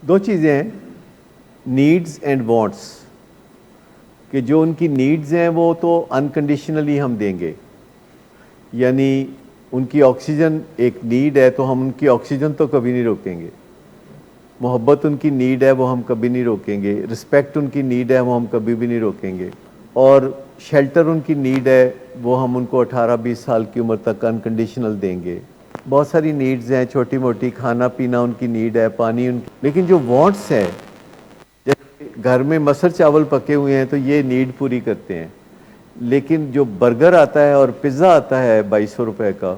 دو چیزیں ہیں، needs and wants, کہ جو ان کی نیڈز ہیں وہ تو انکنڈیشنلی ہم دیں گے، یعنی ان کی آکسیجن ایک نیڈ ہے تو ہم ان کی آکسیجن تو کبھی نہیں روکیں گے، محبت ان کی نیڈ ہے وہ ہم کبھی نہیں روکیں گے، رسپیکٹ ان کی نیڈ ہے وہ ہم کبھی بھی نہیں روکیں گے، اور شیلٹر ان کی نیڈ ہے وہ ہم ان کو 18-20 سال کی عمر تک انکنڈیشنل دیں گے۔ بہت ساری نیڈز ہیں چھوٹی موٹی، کھانا پینا ان کی نیڈ ہے، پانی ان کی، لیکن جو وانٹس ہیں جیسے گھر میں مسر چاول پکے ہوئے ہیں تو یہ نیڈ پوری کرتے ہیں، لیکن جو برگر آتا ہے اور پیزا آتا ہے 2200 روپے کا،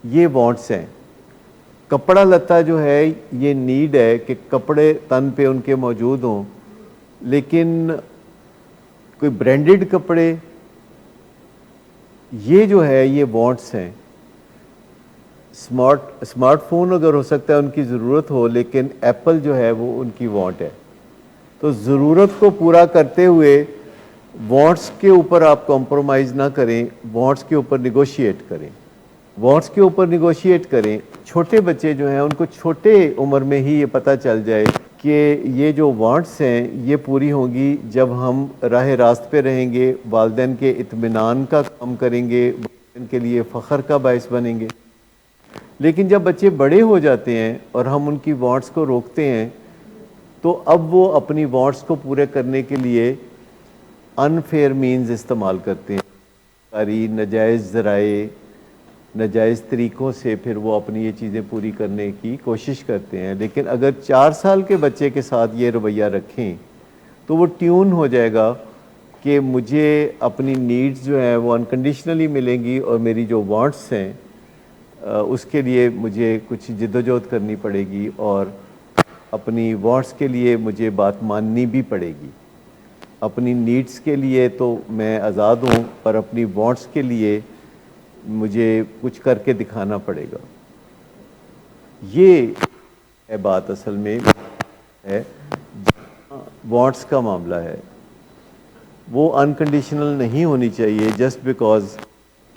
یہ وانٹس ہیں۔ کپڑا لتا جو ہے یہ نیڈ ہے کہ کپڑے تن پہ ان کے موجود ہوں، لیکن کوئی برانڈڈ کپڑے یہ جو ہے یہ وانٹس ہیں۔ اسمارٹ فون اگر ہو سکتا ہے ان کی ضرورت ہو، لیکن ایپل جو ہے وہ ان کی وانٹ ہے۔ تو ضرورت کو پورا کرتے ہوئے وانٹس کے اوپر آپ کمپرومائز نہ کریں، وانٹس کے اوپر نیگوشیٹ کریں، وانٹس کے اوپر نیگوشیٹ کریں۔ چھوٹے بچے جو ہیں ان کو چھوٹے عمر میں ہی یہ پتہ چل جائے کہ یہ جو وانٹس ہیں یہ پوری ہوں گی جب ہم راہ راست پہ رہیں گے، والدین کے اطمینان کا کام کریں گے، والدین کے لیے فخر کا باعث بنیں گے۔ لیکن جب بچے بڑے ہو جاتے ہیں اور ہم ان کی وانٹس کو روکتے ہیں تو اب وہ اپنی وانٹس کو پورے کرنے کے لیے انفیئر مینز استعمال کرتے ہیں، ناجائز ذرائع، ناجائز طریقوں سے پھر وہ اپنی یہ چیزیں پوری کرنے کی کوشش کرتے ہیں۔ لیکن اگر 4 سال کے بچے کے ساتھ یہ رویہ رکھیں تو وہ ٹیون ہو جائے گا کہ مجھے اپنی نیڈز جو ہیں وہ انکنڈیشنلی ملیں گی، اور میری جو وانٹس ہیں اس کے لیے مجھے کچھ جدوجہد کرنی پڑے گی، اور اپنی وانٹس کے لیے مجھے بات ماننی بھی پڑے گی۔ اپنی نیڈز کے لیے تو میں آزاد ہوں، پر اپنی وانٹس کے لیے مجھے کچھ کر کے دکھانا پڑے گا۔ یہ ہے بات اصل میں ہے وانٹس کا معاملہ ہے، وہ انکنڈیشنل نہیں ہونی چاہیے جسٹ بیکاز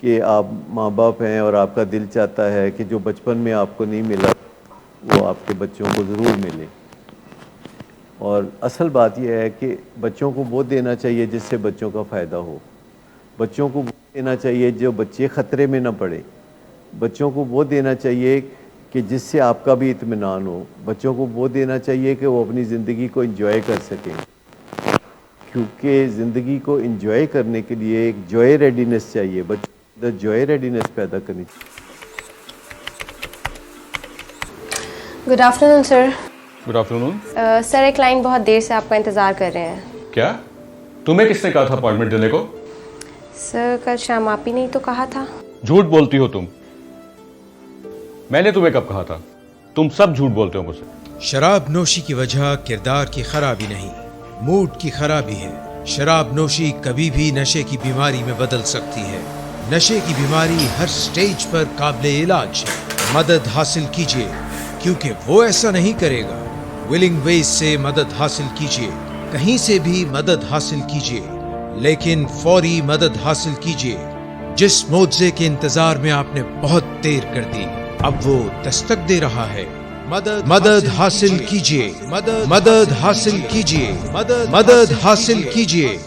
کہ آپ ماں باپ ہیں اور آپ کا دل چاہتا ہے کہ جو بچپن میں آپ کو نہیں ملا وہ آپ کے بچوں کو ضرور ملے۔ اور اصل بات یہ ہے کہ بچوں کو وہ دینا چاہیے جس سے بچوں کا فائدہ ہو، بچوں کو وہ دینا چاہیے جو بچے خطرے میں نہ پڑے، بچوں کو وہ دینا چاہیے کہ جس سے آپ کا بھی اطمینان ہو، بچوں کو وہ دینا چاہیے کہ وہ اپنی زندگی کو انجوائے کر سکیں، کیونکہ زندگی کو انجوائے کرنے کے لیے ایک جوائے ریڈینس چاہیے، بچوں کے اندر جوائے ریڈینس پیدا کرنی چاہیے۔ گڈ آفٹر نون سر۔ گڈ آفٹر نون سر، ایک کلائنٹ بہت دیر سے آپ کا انتظار کر رہے ہیں۔ کیا تمہیں کس نے کہا تھا اپائنٹمنٹ دینے کو؟ سر کل شام آپ ہی نہیں تو کہا تھا۔ جھوٹ بولتی ہو تم، میں نے تمہیں کب کہا تھا؟ تم سب جھوٹ بولتے ہو مجھ سے۔ شراب نوشی کی وجہ کردار کی خرابی نہیں، موڈ کی خرابی ہے۔ شراب نوشی کبھی بھی نشے کی بیماری میں بدل سکتی ہے۔ نشے کی بیماری ہر سٹیج پر قابل علاج ہے۔ مدد حاصل کیجیے کیونکہ وہ ایسا نہیں کرے گا۔ ولنگ ویز سے مدد حاصل کیجیے، کہیں سے بھی مدد حاصل کیجیے، لیکن فوری مدد حاصل کیجیے۔ جس معجزے کے انتظار میں آپ نے بہت دیر کر دی، اب وہ دستک دے رہا ہے۔ مدد حاصل کیجیے، مدد حاصل کیجیے، مدد حاصل کیجیے۔